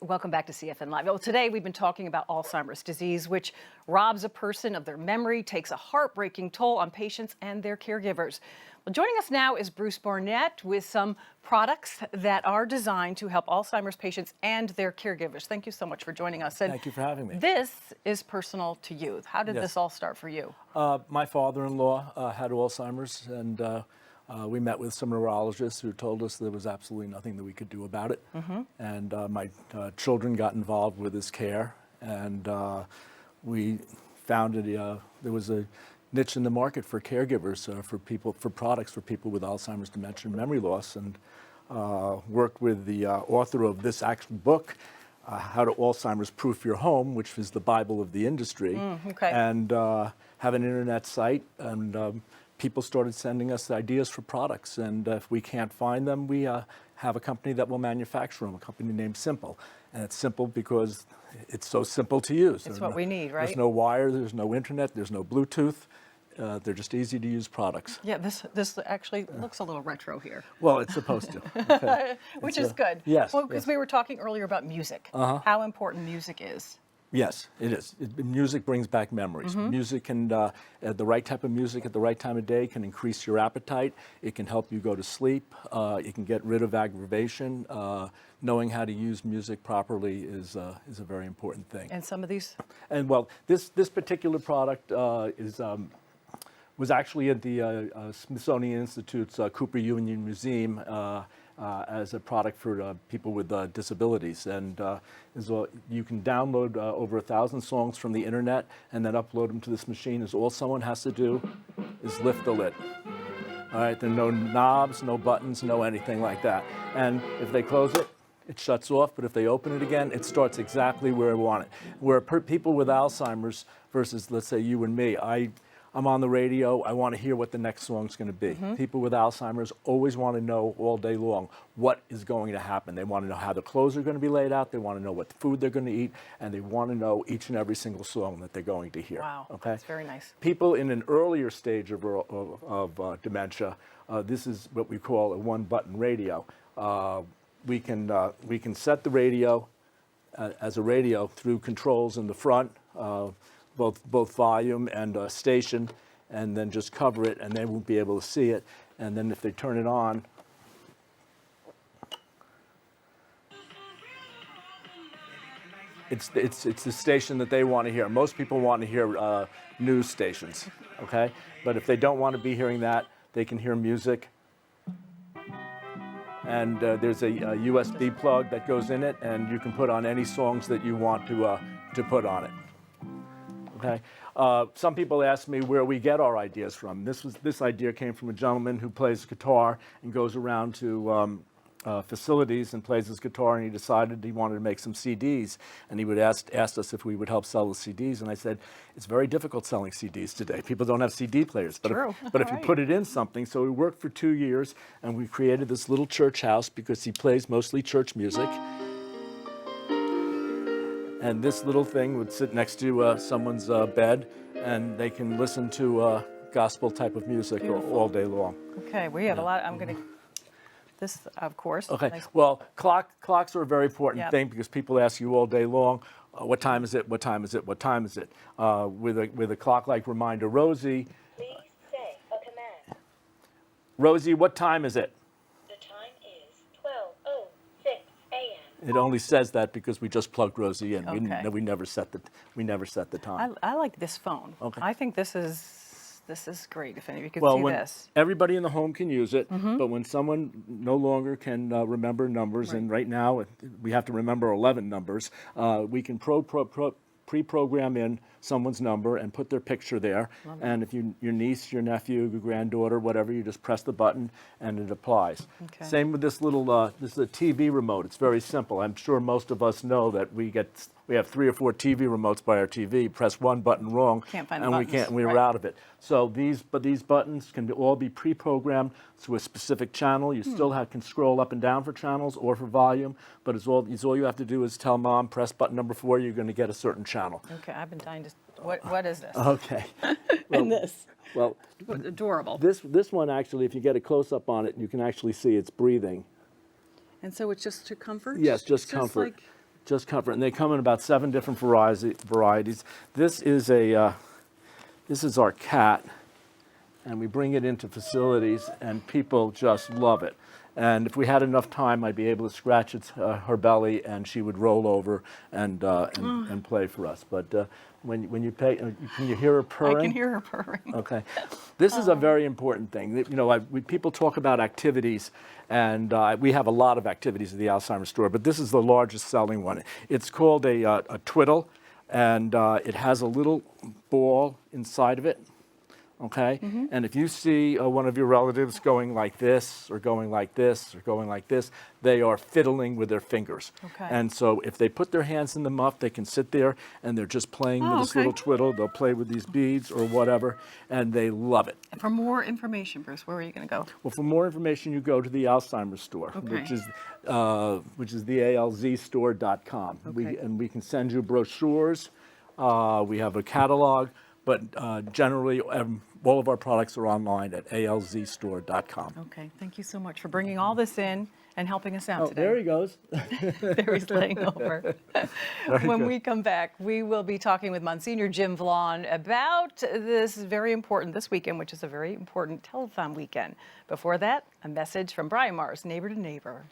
Welcome back to CFN Live. Well, today we've been talking about Alzheimer's disease, which robs a person of their memory, takes a heartbreaking toll on patients and their caregivers. Well, joining us now is Bruce Barnet with some products that are designed to help Alzheimer's patients and their caregivers. Thank you so much for joining us. And thank you for having me. This is personal to you. How did this all start for you? My father-in-law had Alzheimer's, and we met with some neurologists who told us there was absolutely nothing that we could do about it. And my children got involved with his care, and we found there was a niche in the market for caregivers, for products for people with Alzheimer's, dementia, and memory loss, and worked with the author of this actual book, How to Alzheimer's Proof Your Home, which is the Bible of the industry, and have an internet site, and people started sending us ideas for products, and if we can't find them, we have a company that will manufacture them, a company named Simple. And it's simple because it's so simple to use. It's what we need, right? There's no wire, there's no internet, there's no Bluetooth. They're just easy to use products. Yeah, this actually looks a little retro here. Well, it's supposed to. Okay. Which is good. Yes. Well, because we were talking earlier about music, how important music is. Yes, it is. Music brings back memories. Music can, the right type of music at the right time of day can increase your appetite. It can help you go to sleep. It can get rid of aggravation. Knowing how to use music properly is a very important thing. And some of these? And well, this particular product was actually at the Smithsonian Institute's Cooper Union Museum as a product for people with disabilities. And you can download over 1,000 songs from the internet and then upload them to this machine. Is all someone has to do is lift the lid. All right, there are no knobs, no buttons, no anything like that. And if they close it, it shuts off, but if they open it again, it starts exactly where I want it. Where people with Alzheimer's versus, let's say, you and me, I'm on the radio, I want to hear what the next song's going to be. People with Alzheimer's always want to know all day long what is going to happen. They want to know how the clothes are going to be laid out, they want to know what food they're going to eat, and they want to know each and every single song that they're going to hear. Wow, okay? That's very nice. People in an earlier stage of dementia, this is what we call a one-button radio. We can set the radio as a radio through controls in the front, both volume and station, and then just cover it, and they won't be able to see it. And then if they turn it on, it's the station that they want to hear. Most people want to hear news stations, okay? But if they don't want to be hearing that, they can hear music. And there's a USB plug that goes in it, and you can put on any songs that you want to put on it. Okay. Some people ask me where we get our ideas from. This idea came from a gentleman who plays guitar and goes around to facilities and plays his guitar, and he decided he wanted to make some CDs, and he would ask us if we would help sell the CDs, and I said, it's very difficult selling CDs today. People don't have CD players. But if you put it in something, so we worked for 2 years, and we created this little church house because he plays mostly church music. And this little thing would sit next to someone's bed, and they can listen to gospel type of music all day long. Okay, we have a lot. I'm going to, this, of course. Okay, nice. well, clocks are a very important thing because people ask you all day long, what time is it, what time is it, what time is it? With a clock-like reminder, Rosie. Please say a command. Rosie, what time is it? It only says that because we just plugged Rosie in. Okay. We never set the time. I like this phone. Okay. I think this is great. If any of you could Well, see when this. everybody in the home can use it, but when someone no longer can remember numbers, and right now we have to remember 11 numbers, we can pre-program in someone's number and put their picture there. And if your niece, your nephew, your granddaughter, whatever, you just press the button and it applies. Okay. Same with this little, this is a TV remote. It's very simple. I'm sure most of us know that we have 3 or 4 TV remotes by our TV. Press one button wrong, can't find and the we buttons. we're out of it. So these buttons can all be pre-programmed to a specific channel. You still can scroll up and down for channels or for volume, but it's all you have to do is tell mom, press button number 4, you're going to get a certain channel. Okay, I've been dying to. What is this? Okay. And this. Well, adorable. This one actually, if you get a close up on it, you can actually see it's breathing. And so it's just to comfort? Yes, just comfort. Like... just cover it. And they come in about 7 different varieties. This is our cat, and we bring it into facilities, and people just love it. And if we had enough time, I'd be able to scratch her belly, and she would roll over and play for us. But when you pay, can you hear her purring? I can hear her purring. Okay. This is a very important thing. You know, people talk about activities, and we have a lot of activities at the Alzheimer store, but this is the largest selling one. It's called a twiddle, and it has a little ball inside of it. Okay, and if you see one of your relatives going like this, or going like this, or going like this, they are fiddling with their fingers. Okay. And so if they put their hands in the muff, they can sit there and they're just playing with this little twiddle. They'll play with these beads or whatever, and they love it. For more information, Bruce, where are you going to go? Well, for more information, you go to the Alzheimer store, which is the AlzStore.com. Okay. And we can send you brochures. We have a catalog. But generally, all of our products are online at AlzStore.com. Okay, thank you so much for bringing all this in and helping us out today. There he goes. There he's laying over. When we come back, we will be talking with Monsignor Jim Vlon about this weekend, which is a very important telethon weekend. Before that, a message from Brian Mars, Neighbor to Neighbor.